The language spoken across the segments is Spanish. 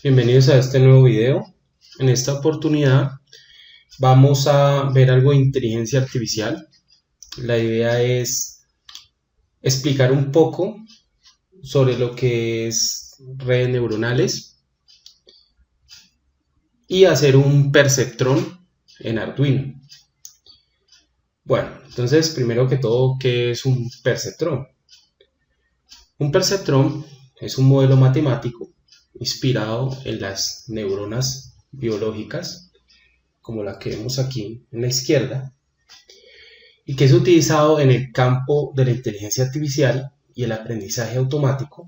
Bienvenidos a este nuevo video. En esta oportunidad vamos a ver algo de inteligencia artificial. La idea es explicar un poco sobre lo que es redes neuronales y hacer un perceptrón en Arduino. Bueno, entonces primero que todo, ¿qué es un perceptrón? Un perceptrón es un modelo matemático inspirado en las neuronas biológicas, como la que vemos aquí en la izquierda, y que es utilizado en el campo de la inteligencia artificial y el aprendizaje automático,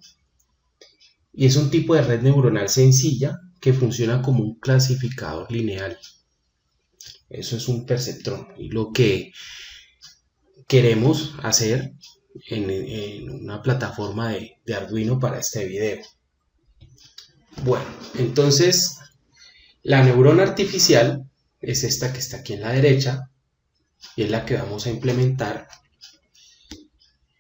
y es un tipo de red neuronal sencilla que funciona como un clasificador lineal. Eso es un perceptrón, y lo que queremos hacer en una plataforma de Arduino para este video. Bueno, entonces la neurona artificial es esta que está aquí en la derecha y es la que vamos a implementar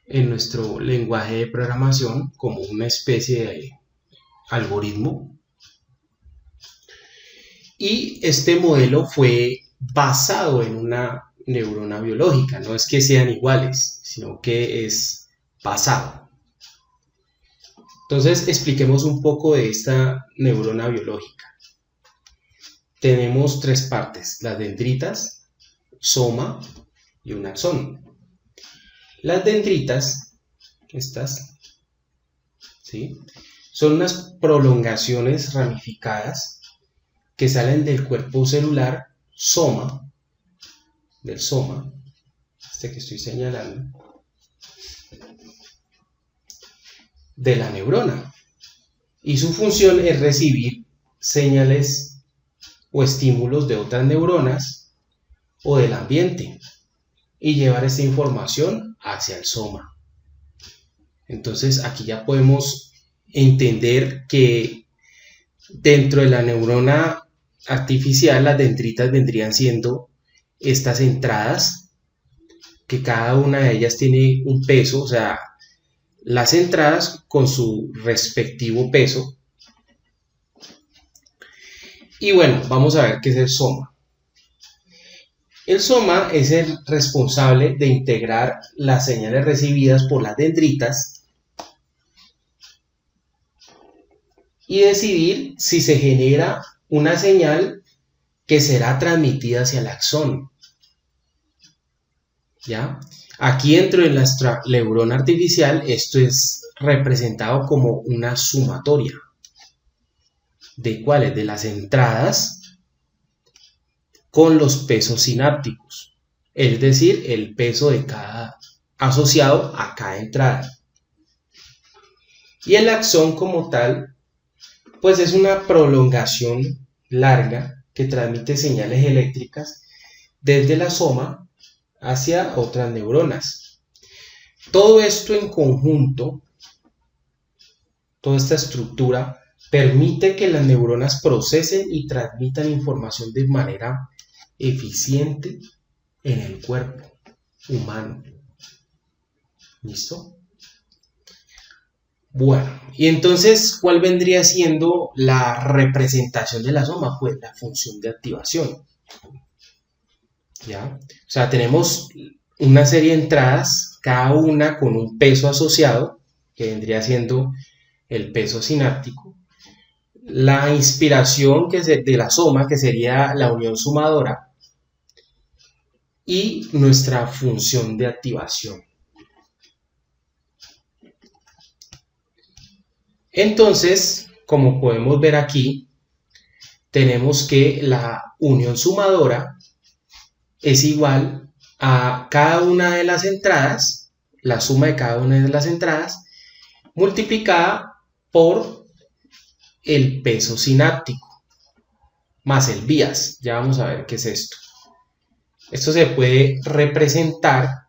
en nuestro lenguaje de programación como una especie de algoritmo. Y este modelo fue basado en una neurona biológica, no es que sean iguales, sino que es basado. Entonces expliquemos un poco de esta neurona biológica. Tenemos tres partes, las dendritas, soma y un axón. Las dendritas, estas, ¿sí?, son unas prolongaciones ramificadas que salen del cuerpo celular soma, del soma, este que estoy señalando, de la neurona. Y su función es recibir señales o estímulos de otras neuronas o del ambiente y llevar esta información hacia el soma. Entonces aquí ya podemos entender que dentro de la neurona artificial las dendritas vendrían siendo estas entradas, que cada una de ellas tiene un peso, o sea, las entradas con su respectivo peso. Y bueno, vamos a ver qué es el soma. El soma es el responsable de integrar las señales recibidas por las dendritas y decidir si se genera una señal que será transmitida hacia el axón. ¿Ya? Aquí dentro de nuestra neurona artificial esto es representado como una sumatoria. ¿De cuáles? De las entradas con los pesos sinápticos, es decir, el peso de cada asociado a cada entrada. Y el axón como tal, pues es una prolongación larga que transmite señales eléctricas desde la soma hacia otras neuronas. Todo esto en conjunto, toda esta estructura, permite que las neuronas procesen y transmitan información de manera eficiente en el cuerpo humano. ¿Listo? Bueno, y entonces, ¿cuál vendría siendo la representación de la soma? Pues la función de activación. ¿Ya? O sea, tenemos una serie de entradas, cada una con un peso asociado, que vendría siendo el peso sináptico. La inspiración de la soma, que sería la unión sumadora, y nuestra función de activación. Entonces, como podemos ver aquí, tenemos que la unión sumadora es igual a cada una de las entradas, la suma de cada una de las entradas, multiplicada por el peso sináptico, más el bias. Ya vamos a ver qué es esto. Esto se puede representar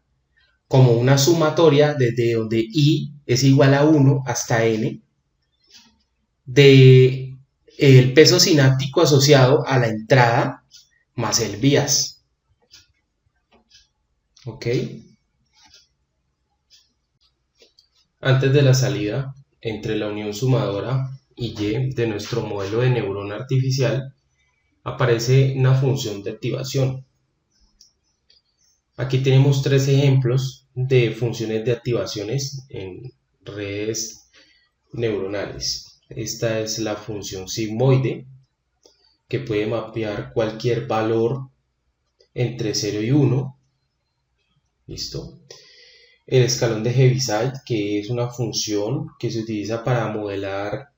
como una sumatoria desde donde i es igual a 1 hasta n, de el peso sináptico asociado a la entrada más el bias. ¿Ok? Antes de la salida entre la unión sumadora y Y de nuestro modelo de neurona artificial, aparece una función de activación. Aquí tenemos tres ejemplos de funciones de activaciones en redes neuronales. Esta es la función sigmoide, que puede mapear cualquier valor entre 0 y 1. ¿Listo? El escalón de Heaviside, que es una función que se utiliza para modelar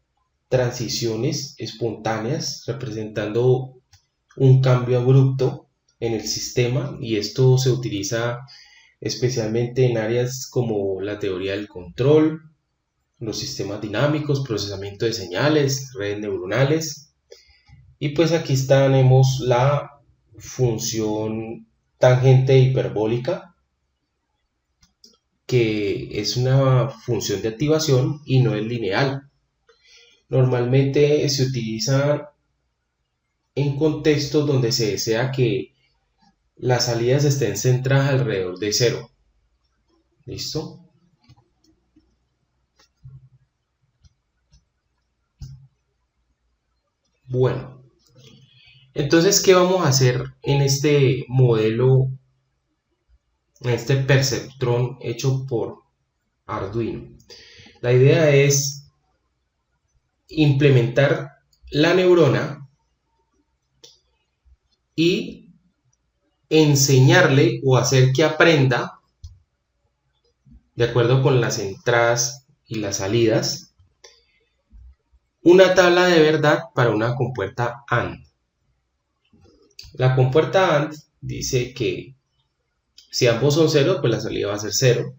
transiciones espontáneas, representando un cambio abrupto en el sistema, y esto se utiliza especialmente en áreas como la teoría del control, los sistemas dinámicos, procesamiento de señales, redes neuronales. Y pues aquí tenemos la función tangente hiperbólica, que es una función de activación y no es lineal. Normalmente se utiliza en contextos donde se desea que las salidas estén centradas alrededor de 0. ¿Listo? Bueno, entonces, ¿qué vamos a hacer en este modelo, en este perceptrón hecho por Arduino? La idea es implementar la neurona y enseñarle o hacer que aprenda de acuerdo con las entradas y las salidas una tabla de verdad para una compuerta AND. La compuerta AND dice que si ambos son 0, pues la salida va a ser 0.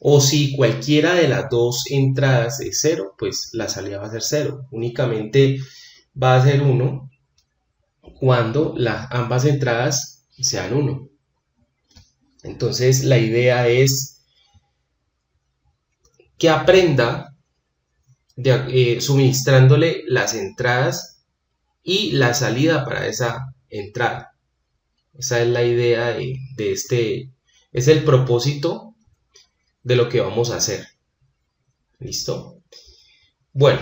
O si cualquiera de las dos entradas es 0, pues la salida va a ser 0. Únicamente va a ser 1 cuando ambas entradas sean 1. Entonces la idea es que aprenda suministrándole las entradas y la salida para esa entrada. Esa es la idea de este, es el propósito de lo que vamos a hacer. ¿Listo? Bueno,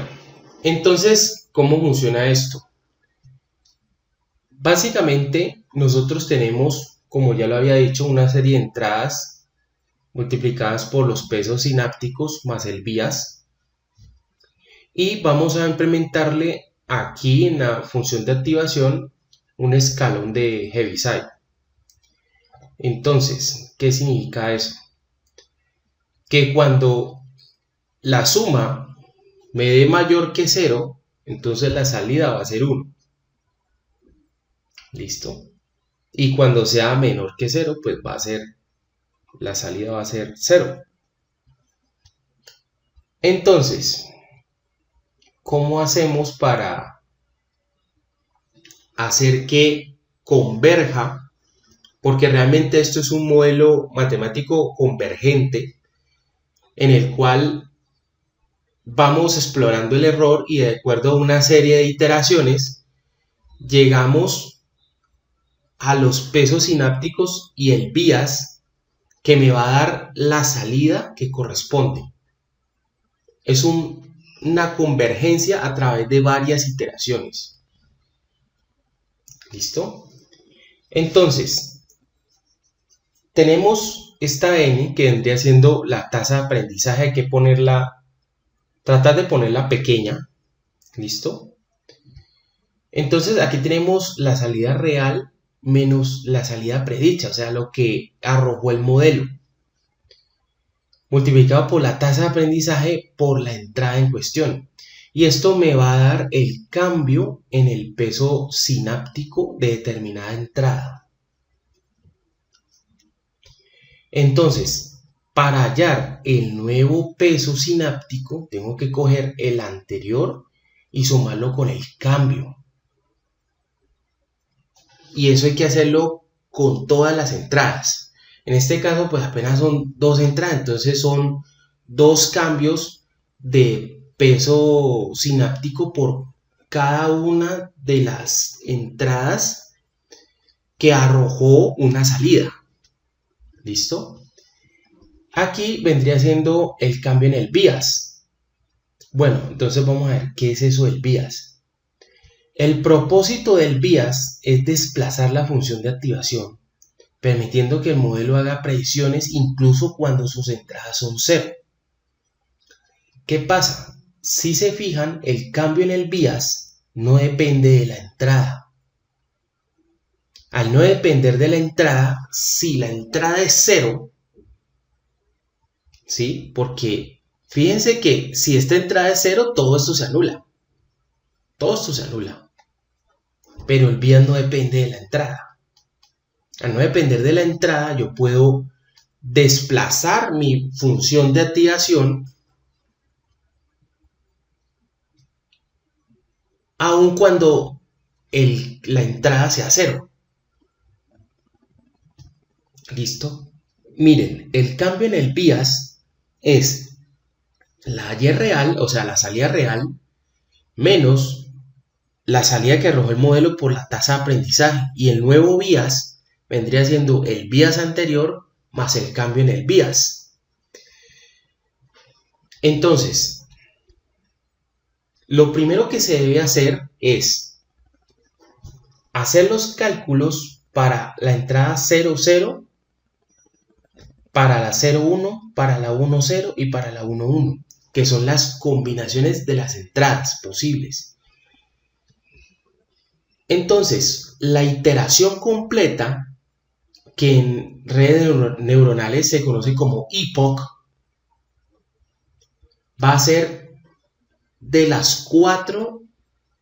entonces, ¿cómo funciona esto? Básicamente, nosotros tenemos, como ya lo había dicho, una serie de entradas multiplicadas por los pesos sinápticos más el bias, y vamos a implementarle aquí en la función de activación un escalón de Heaviside. Entonces, ¿qué significa eso? Que cuando la suma me dé mayor que 0, entonces la salida va a ser 1. ¿Listo? Y cuando sea menor que 0, pues la salida va a ser 0. Entonces, ¿cómo hacemos para hacer que converja? Porque realmente esto es un modelo matemático convergente en el cual vamos explorando el error y de acuerdo a una serie de iteraciones llegamos a los pesos sinápticos y el bias que me va a dar la salida que corresponde. Es una convergencia a través de varias iteraciones. ¿Listo? Entonces, tenemos esta n que vendría siendo la tasa de aprendizaje. Hay que tratar de ponerla pequeña. ¿Listo? Entonces aquí tenemos la salida real menos la salida predicha, o sea, lo que arrojó el modelo, multiplicado por la tasa de aprendizaje por la entrada en cuestión. Y esto me va a dar el cambio en el peso sináptico de determinada entrada. Entonces, para hallar el nuevo peso sináptico, tengo que coger el anterior y sumarlo con el cambio. Y eso hay que hacerlo con todas las entradas. En este caso, pues apenas son 2 entradas, entonces son 2 cambios de peso sináptico por cada una de las entradas que arrojó una salida. ¿Listo? Aquí vendría siendo el cambio en el bias. Bueno, entonces vamos a ver qué es eso del BIAS. El propósito del BIAS es desplazar la función de activación, permitiendo que el modelo haga predicciones incluso cuando sus entradas son cero. ¿Qué pasa? Si se fijan, el cambio en el BIAS no depende de la entrada. Al no depender de la entrada, si la entrada es cero, ¿sí? Porque fíjense que si esta entrada es cero, todo esto se anula. Todo esto se anula. Pero el BIAS no depende de la entrada. Al no depender de la entrada, yo puedo desplazar mi función de activación aun cuando la entrada sea cero. ¿Listo? Miren, el cambio en el BIAS es la Y real, o sea, la salida real, menos la salida que arrojó el modelo por la tasa de aprendizaje. Y el nuevo BIAS vendría siendo el BIAS anterior más el cambio en el BIAS. Entonces, lo primero que se debe hacer es hacer los cálculos para la entrada 00, para la 01, para la 10 y para la 11, que son las combinaciones de las entradas posibles. Entonces, la iteración completa, que en redes neuronales se conoce como epoch, va a ser de las 4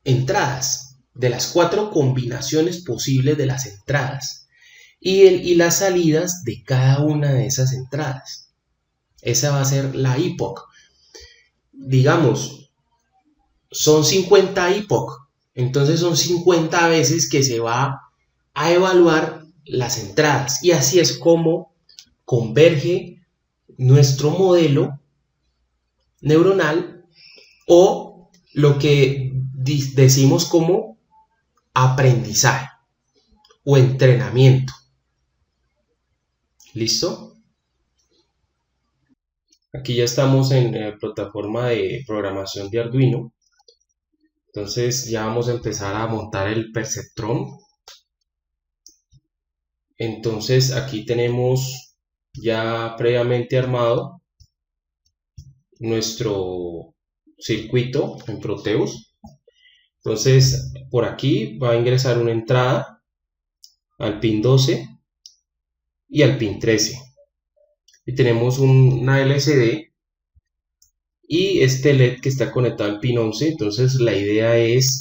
entradas, de las 4 combinaciones posibles de las entradas y las salidas de cada una de esas entradas. Esa va a ser la epoch. Digamos, son 50 epoch, entonces son 50 veces que se va a evaluar las entradas, y así es como converge nuestro modelo neuronal, o lo que decimos como aprendizaje o entrenamiento. ¿Listo? Aquí ya estamos en la plataforma de programación de Arduino. Entonces ya vamos a empezar a montar el perceptrón. Entonces aquí tenemos ya previamente armado nuestro circuito en Proteus. Entonces por aquí va a ingresar una entrada al pin 12 y al pin 13. Y tenemos una LCD y este LED que está conectado al pin 11. Entonces la idea es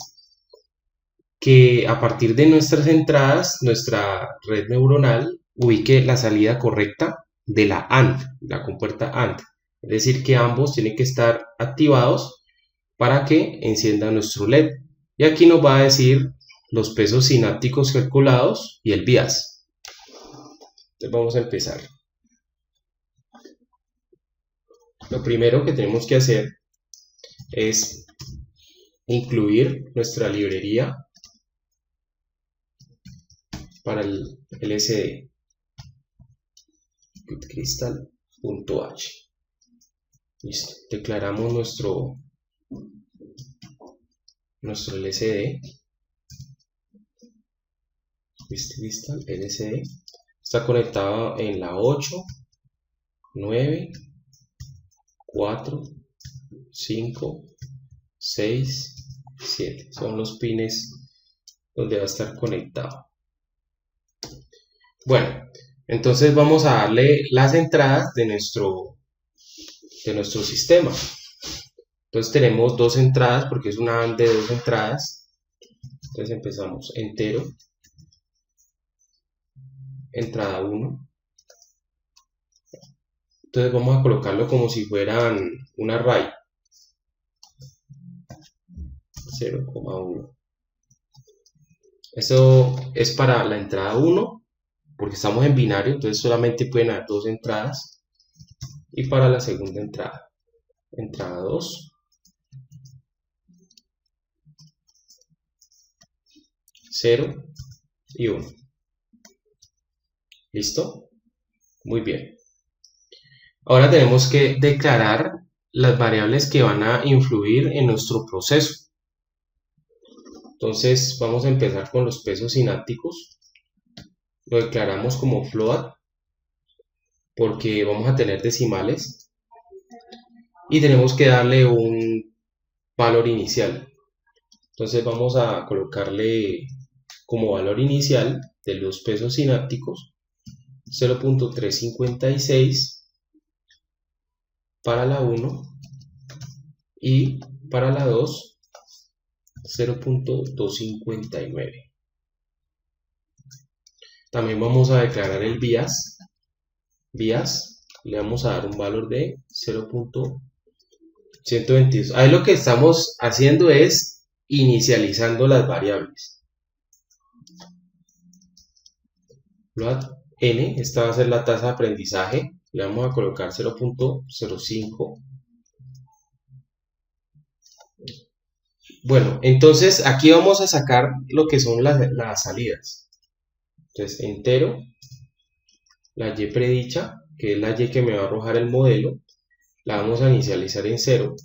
que a partir de nuestras entradas, nuestra red neuronal ubique la salida correcta de la AND, la compuerta AND. Es decir, que ambos tienen que estar activados para que encienda nuestro LED. Y aquí nos va a decir los pesos sinápticos calculados y el BIAS. Entonces vamos a empezar. Lo primero que tenemos que hacer es incluir nuestra librería para el LCD, crystal.h. Listo, declaramos nuestro LCD. Crystal LCD está conectado en la 8, 9, 4, 5, 6, 7. Son los pines donde va a estar conectado. Bueno, entonces vamos a darle las entradas de nuestro sistema. Entonces tenemos dos entradas porque es una AND de dos entradas. Entonces empezamos entero, entrada 1. Entonces vamos a colocarlo como si fueran un array. 0,1. Eso es para la entrada 1, porque estamos en binario, entonces solamente pueden haber dos entradas. Y para la segunda entrada, entrada 2, 0 y 1. ¿Listo? Muy bien. Ahora tenemos que declarar las variables que van a influir en nuestro proceso. Entonces vamos a empezar con los pesos sinápticos. Lo declaramos como float porque vamos a tener decimales y tenemos que darle un valor inicial. Entonces vamos a colocarle como valor inicial de los pesos sinápticos 0.356 para la 1 y para la 2 0.259. También vamos a declarar el bias. Le vamos a dar un valor de 0.122. Ahí lo que estamos haciendo es inicializando las variables. Float n, esta va a ser la tasa de aprendizaje. Le vamos a colocar 0.05. Bueno, entonces aquí vamos a sacar lo que son las salidas. Entonces, entero, la y predicha, que es la y que me va a arrojar el modelo, la vamos a inicializar en 0.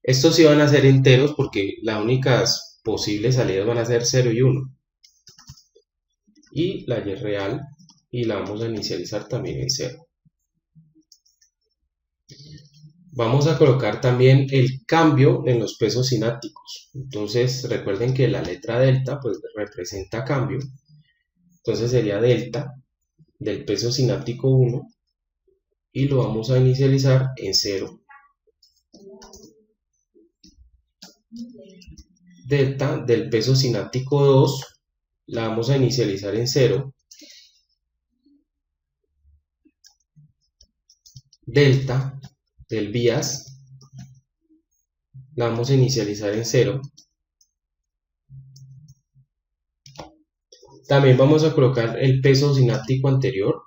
Estos sí van a ser enteros porque las únicas posibles salidas van a ser 0 y 1. Y la y real, y la vamos a inicializar también en 0. Vamos a colocar también el cambio en los pesos sinápticos. Entonces recuerden que la letra delta pues representa cambio. Entonces sería delta del peso sináptico 1 y lo vamos a inicializar en 0. Delta del peso sináptico 2 la vamos a inicializar en 0. Delta del bias la vamos a inicializar en 0. También vamos a colocar el peso sináptico anterior.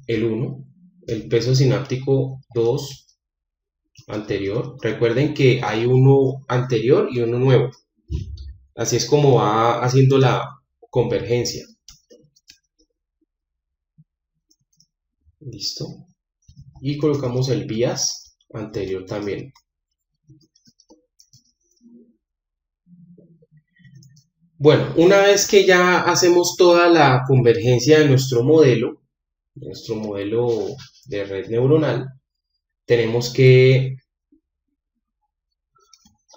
El 1. El peso sináptico 2 anterior. Recuerden que hay uno anterior y uno nuevo. Así es como va haciendo la convergencia. Listo. Y colocamos el bias anterior también. Bueno, una vez que ya hacemos toda la convergencia de nuestro modelo de red neuronal, tenemos que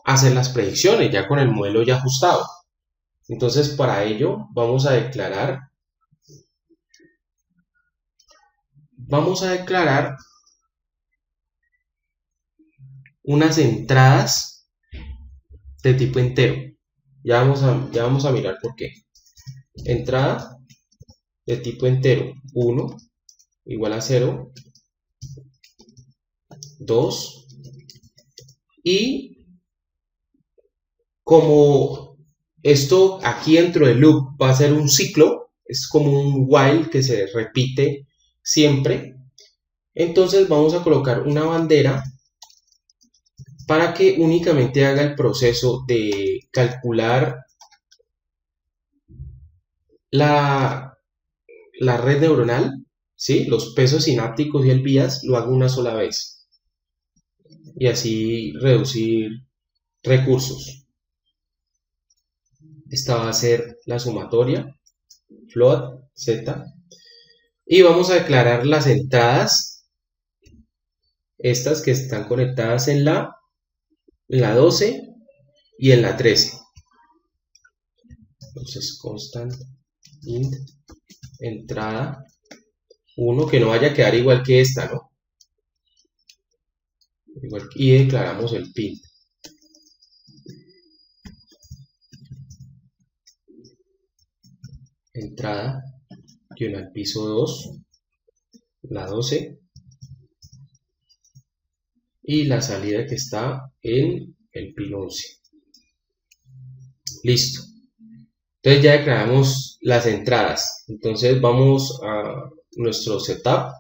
hacer las predicciones ya con el modelo ya ajustado. Entonces, para ello vamos a declarar unas entradas de tipo entero. Ya vamos a mirar por qué. Entrada de tipo entero 1 igual a 0, 2 y como esto aquí dentro del loop va a ser un ciclo, es como un while que se repite siempre, entonces vamos a colocar una bandera para que únicamente haga el proceso de calcular la red neuronal, ¿sí? Los pesos sinápticos y el bias lo hago una sola vez y así reducir recursos. Esta va a ser la sumatoria float z y vamos a declarar las entradas, estas que están conectadas en la 12 y en la 13. Entonces constant int entrada 1, que no vaya a quedar igual que esta, ¿no? Y declaramos el pin. Entrada guión al piso 2, la 12 y la salida que está en el pin 11. Listo. Entonces ya declaramos las entradas. Entonces vamos a nuestro setup.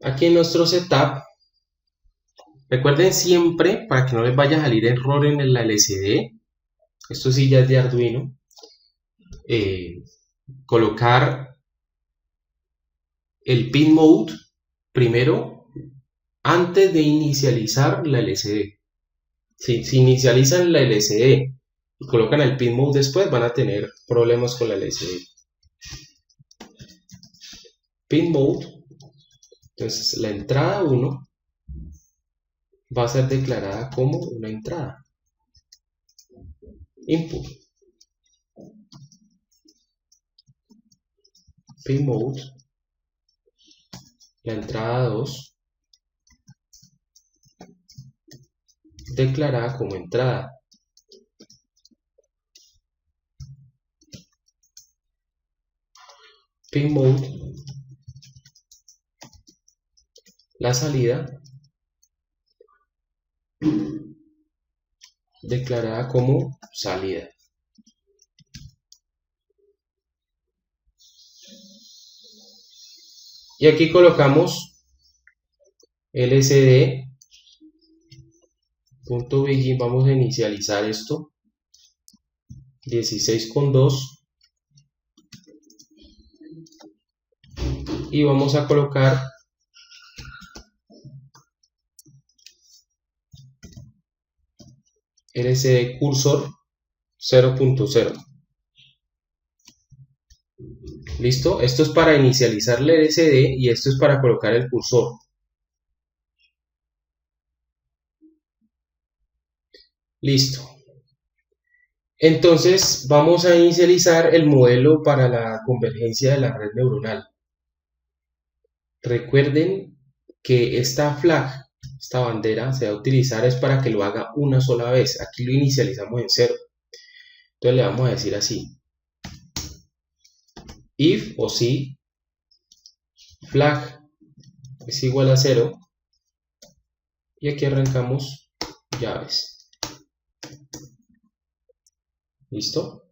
Aquí en nuestro setup, recuerden siempre, para que no les vaya a salir error en la LCD, esto sí ya es de Arduino, colocar el pin mode primero antes de inicializar la LCD. Si inicializan la LCD y colocan el pin mode después, van a tener problemas con la LCD. Pin mode, entonces la entrada 1 va a ser declarada como una entrada. Input. Pin mode, la entrada 2 declarada como entrada. Pin mode, la salida declarada como salida. Y aquí colocamos lsd.begin, vamos a inicializar esto 16,2 y vamos a colocar lsd cursor 0.0. ¿Listo? Esto es para inicializar el LCD y esto es para colocar el cursor. Listo. Entonces vamos a inicializar el modelo para la convergencia de la red neuronal. Recuerden que esta flag, esta bandera, se va a utilizar es para que lo haga una sola vez. Aquí lo inicializamos en 0. Entonces le vamos a decir así. If o si flag es igual a 0 y aquí arrancamos llaves. ¿Listo?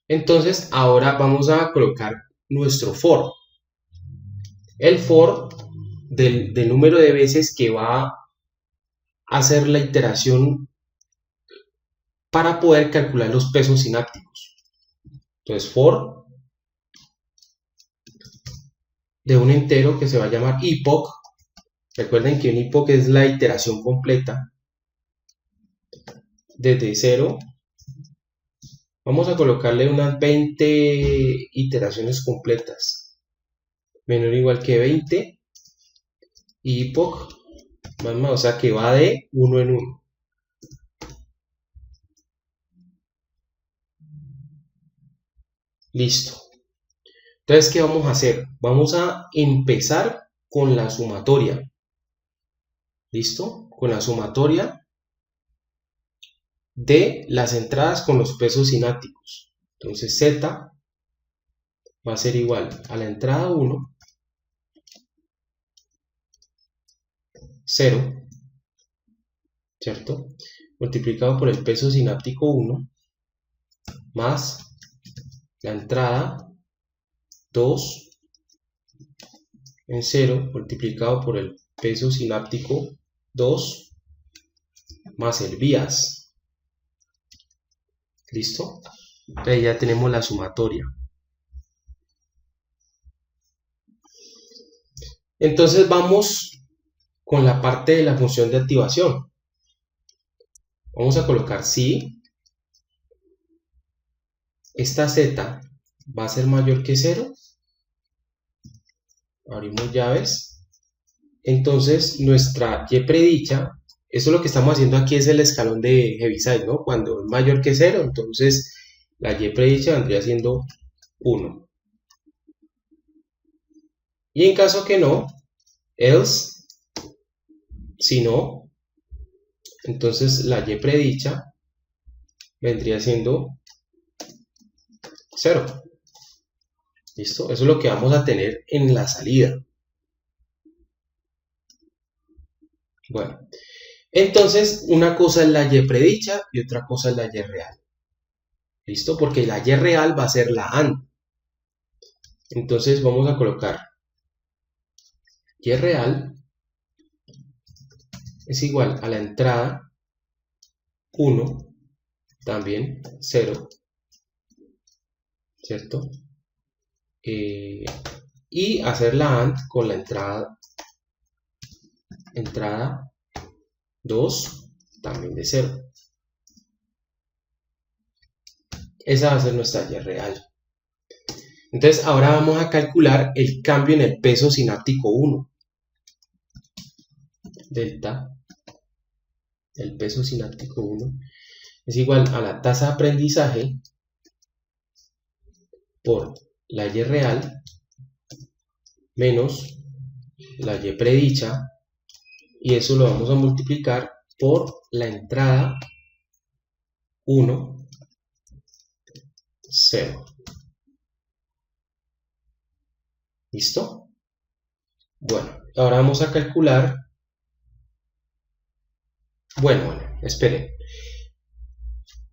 Entonces ahora vamos a colocar nuestro for. El for del número de veces que va a hacer la iteración para poder calcular los pesos sinápticos. Entonces for de un entero que se va a llamar epoch. Recuerden que un epoch es la iteración completa. Desde 0 vamos a colocarle unas 20 iteraciones completas. Menor o igual que 20. Y epoch más, o sea que va de 1 en 1. Listo. Entonces, ¿qué vamos a hacer? Vamos a empezar con la sumatoria. ¿Listo? Con la sumatoria de las entradas con los pesos sinápticos. Entonces, Z va a ser igual a la entrada 1, 0, ¿cierto? Multiplicado por el peso sináptico 1, más la entrada 2 en 0 multiplicado por el peso sináptico 2 más el bias. ¿Listo? Ahí ya tenemos la sumatoria. Entonces vamos con la parte de la función de activación. Vamos a colocar si esta Z va a ser mayor que 0. Abrimos llaves. Entonces nuestra y predicha, eso lo que estamos haciendo aquí es el escalón de Heaviside, ¿no? Cuando es mayor que 0, entonces la y predicha vendría siendo 1. Y en caso que no, else, si no, entonces la y predicha vendría siendo 0. ¿Listo? Eso es lo que vamos a tener en la salida. Bueno, entonces una cosa es la y predicha y otra cosa es la y real. ¿Listo? Porque la y real va a ser la AND. Entonces vamos a colocar y real es igual a la entrada 1, también 0, ¿cierto? Y hacer la AND con la entrada 2 también de 0. Esa va a ser nuestra Y real. Entonces ahora vamos a calcular el cambio en el peso sináptico 1. Delta, el peso sináptico 1, es igual a la tasa de aprendizaje por la Y real menos la Y predicha, y eso lo vamos a multiplicar por la entrada 1, 0. ¿Listo? Bueno, ahora vamos a calcular. Bueno, esperen.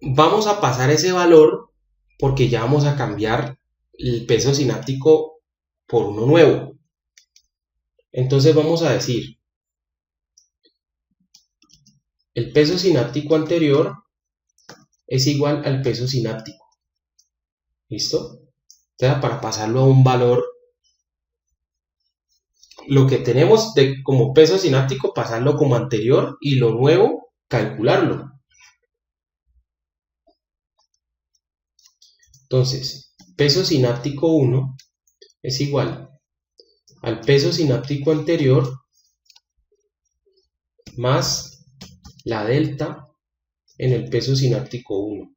Vamos a pasar ese valor porque ya vamos a cambiar el peso sináptico por uno nuevo. Entonces vamos a decir, el peso sináptico anterior es igual al peso sináptico. ¿Listo? Entonces, para pasarlo a un valor, lo que tenemos como peso sináptico, pasarlo como anterior, y lo nuevo, calcularlo. Entonces, peso sináptico 1 es igual al peso sináptico anterior más la delta en el peso sináptico 1.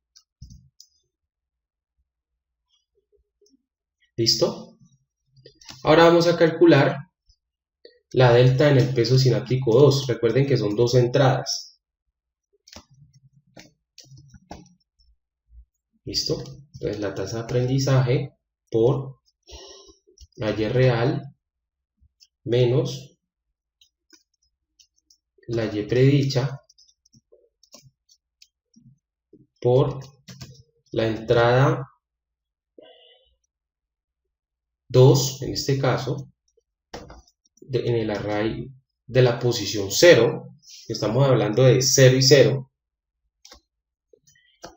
¿Listo? Ahora vamos a calcular la delta en el peso sináptico 2. Recuerden que son dos entradas. ¿Listo? Entonces la tasa de aprendizaje por la Y real menos la Y predicha por la entrada 2, en este caso, en el array de la posición 0, estamos hablando de 0 y 0,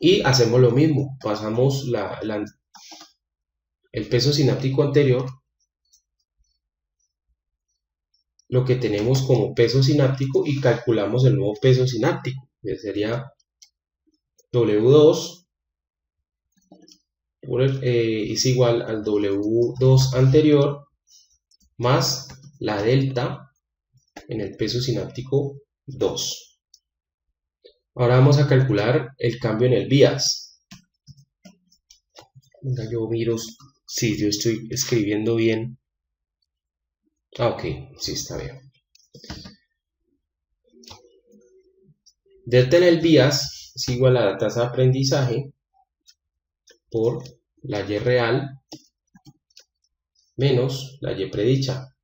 y hacemos lo mismo, pasamos el peso sináptico anterior, lo que tenemos como peso sináptico, y calculamos el nuevo peso sináptico, que sería W2 es igual al W2 anterior más la delta en el peso sináptico 2. Ahora vamos a calcular el cambio en el bias. Yo miro si yo estoy escribiendo bien. Ok, sí está bien. Delta en el bias es igual a la tasa de aprendizaje por la Y real menos la Y predicha.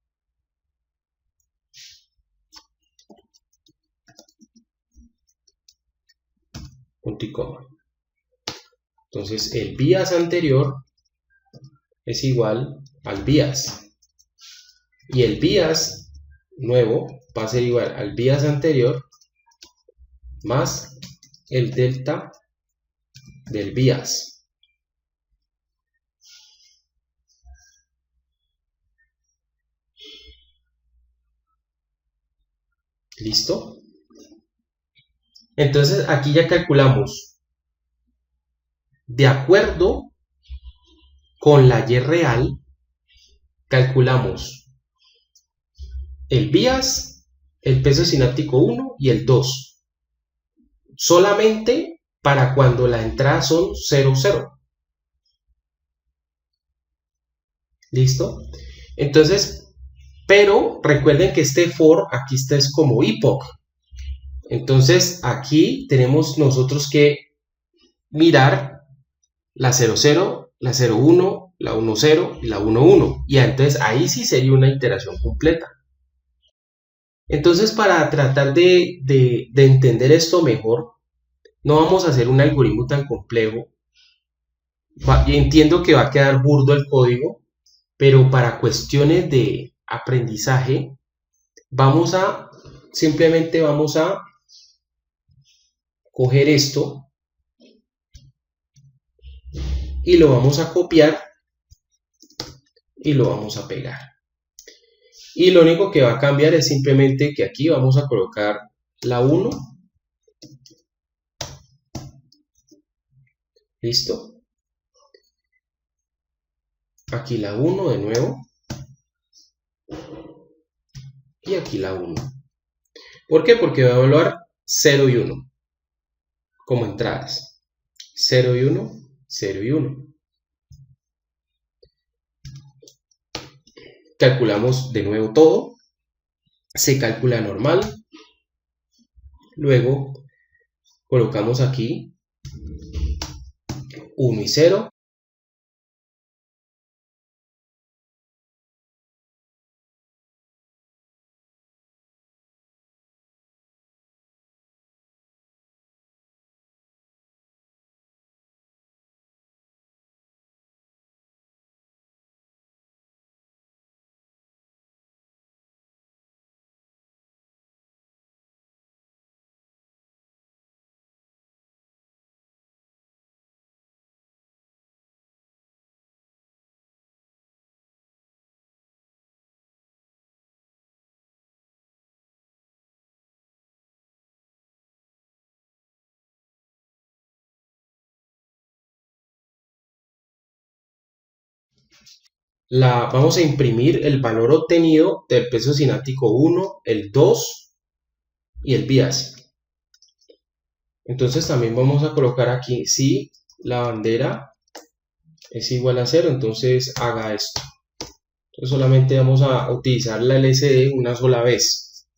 Punto y coma. Entonces el bias anterior es igual al bias. Y el bias nuevo va a ser igual al bias anterior más el delta del bias. ¿Listo? Entonces aquí ya calculamos, de acuerdo con la Y real, calculamos el bias, el peso sináptico 1 y el 2. Solamente para cuando las entradas son 0, 0. ¿Listo? Entonces, pero recuerden que este for aquí está es como epoch. Entonces aquí tenemos nosotros que mirar la 00, la 01, la 10 y la 11. Y entonces ahí sí sería una iteración completa. Entonces para tratar de entender esto mejor, no vamos a hacer un algoritmo tan complejo. Entiendo que va a quedar burdo el código, pero para cuestiones de aprendizaje simplemente vamos a coger esto y lo vamos a copiar y lo vamos a pegar. Y lo único que va a cambiar es simplemente que aquí vamos a colocar la 1. ¿Listo? Aquí la 1 de nuevo. Y aquí la 1. ¿Por qué? Porque va a evaluar 0 y 1 como entradas. 0 y 1, 0 y 1. Calculamos de nuevo todo. Se calcula normal. Luego colocamos aquí 1 y 0. Vamos a imprimir el valor obtenido del peso cinético 1, el 2 y el bias. Entonces también vamos a colocar aquí, si la bandera es igual a 0, entonces haga esto. Entonces solamente vamos a utilizar la LCD una sola vez.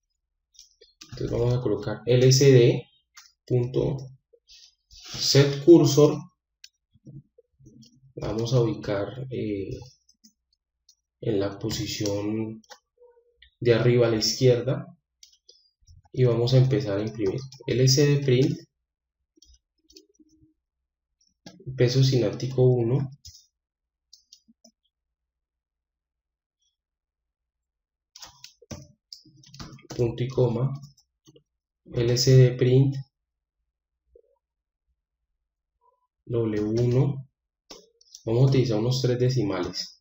Entonces vamos a colocar lcd.setCursor. Vamos a ubicar en la posición de arriba a la izquierda y vamos a empezar a imprimir. LCD print peso cinético 1, punto y coma, LCD print W1, vamos a utilizar unos 3 decimales,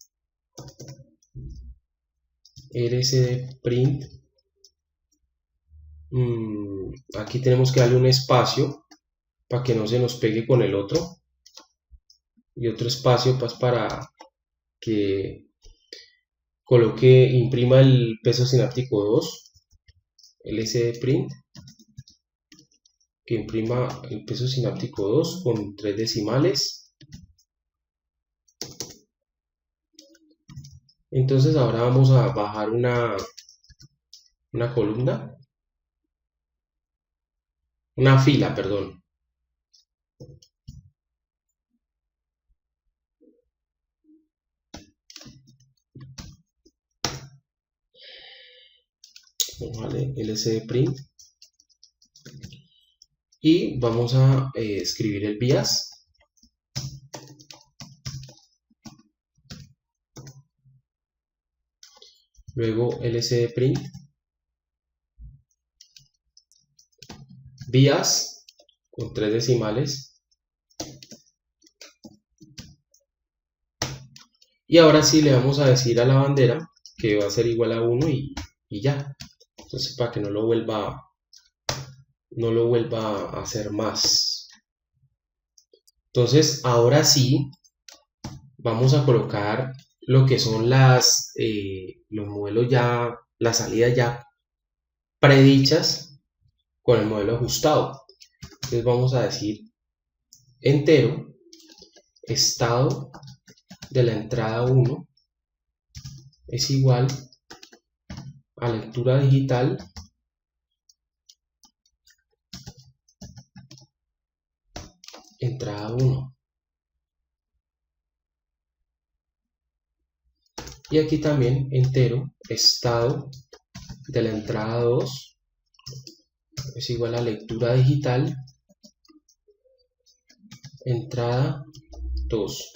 LCD print, aquí tenemos que darle un espacio para que no se nos pegue con el otro, y otro espacio pues para que imprima el peso cinético 2, LCD print, que imprima el peso cinético 2 con 3 decimales. Entonces ahora vamos a bajar una columna, una fila, perdón. Vale, LCD print. Y vamos a escribir el bias. Luego LCD print. Bias con 3 decimales. Y ahora sí le vamos a decir a la bandera que va a ser igual a 1 y ya. Entonces para que no lo vuelva a hacer más. Entonces ahora sí vamos a colocar lo que son los modelos ya, las salidas ya predichas con el modelo ajustado. Entonces vamos a decir entero, estado de la entrada 1 es igual a lectura digital entrada 1. Y aquí también entero, estado de la entrada 2 es igual a lectura digital entrada 2.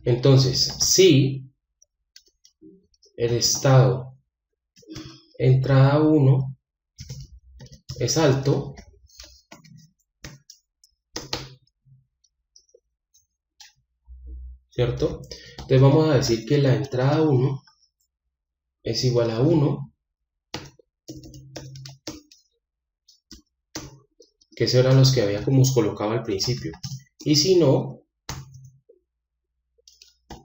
Entonces, si el estado entrada 1 es alto, ¿cierto? Entonces vamos a decir que la entrada 1 es igual a 1, que esos eran los que habíamos colocado al principio. Y si no,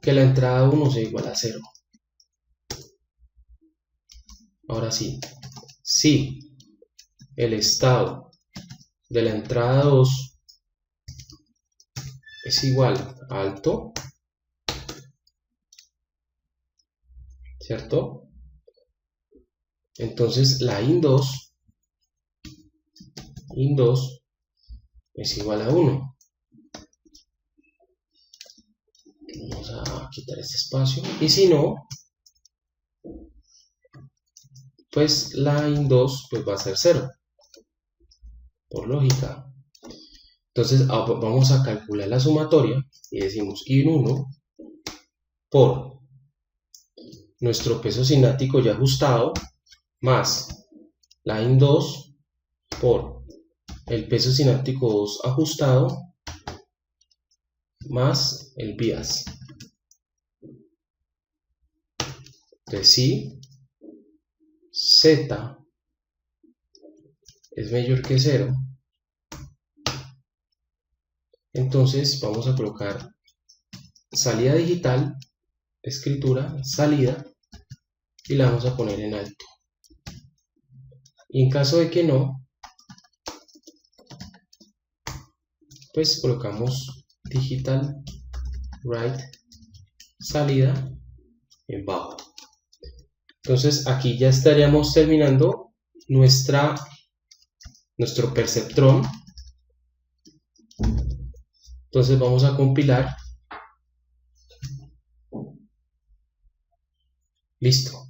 que la entrada 1 sea igual a 0. Ahora sí, si el estado de la entrada 2 es igual a alto, ¿cierto? Entonces la IN2 es igual a 1. Vamos a quitar este espacio. Y si no, pues la IN2 pues va a ser 0. Por lógica. Entonces vamos a calcular la sumatoria y decimos IN1 por nuestro peso cinético ya ajustado más la IN2 por el peso cinético 2 ajustado más el bias. Entonces si Z es mayor que 0, entonces vamos a colocar salida digital, escritura, salida, y la vamos a poner en alto. Y en caso de que no, pues colocamos digital, write, salida en bajo. Entonces aquí ya estaríamos terminando nuestro perceptrón. Entonces vamos a compilar. Listo.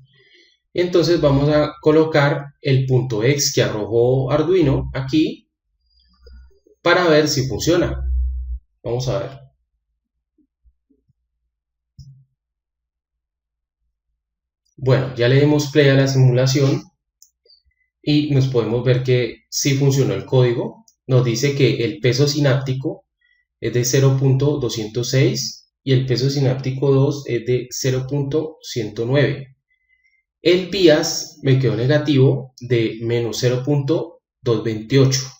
Entonces vamos a colocar el punto X que arrojó Arduino aquí para ver si funciona. Vamos a ver. Bueno, ya le dimos play a la simulación y nos podemos ver que sí funcionó el código. Nos dice que el peso sináptico es de 0.206 y el peso sináptico 2 es de 0.109. El bias me quedó negativo de menos 0.228.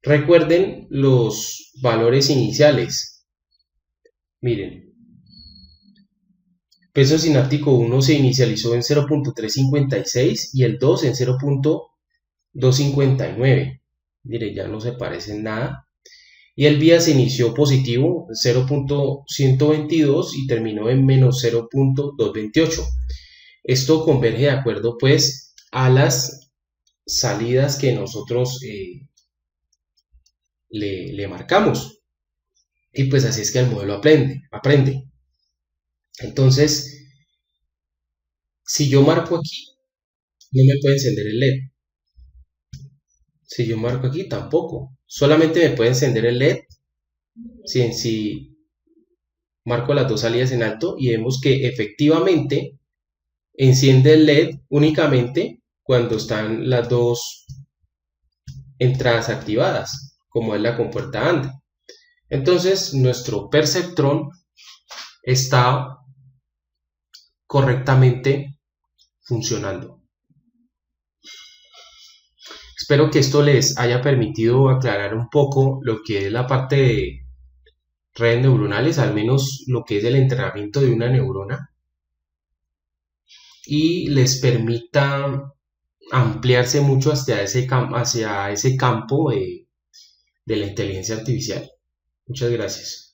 Recuerden los valores iniciales. Miren, peso sináptico 1 se inicializó en 0.356 y el 2 en 0.259. Miren, ya no se parecen nada. Y el bias se inició positivo, 0.122 y terminó en menos 0.228. Esto converge de acuerdo pues a las salidas que nosotros le marcamos. Y pues así es que el modelo aprende. Entonces, si yo marco aquí, no me puede encender el LED. Si yo marco aquí, tampoco. Solamente me puede encender el LED si marco las dos salidas en alto y vemos que efectivamente enciende el LED únicamente cuando están las dos entradas activadas, como es la compuerta AND. Entonces, nuestro perceptrón está correctamente funcionando. Espero que esto les haya permitido aclarar un poco lo que es la parte de redes neuronales, al menos lo que es el entrenamiento de una neurona, y les permita ampliarse mucho hacia ese campo de la inteligencia artificial. Muchas gracias.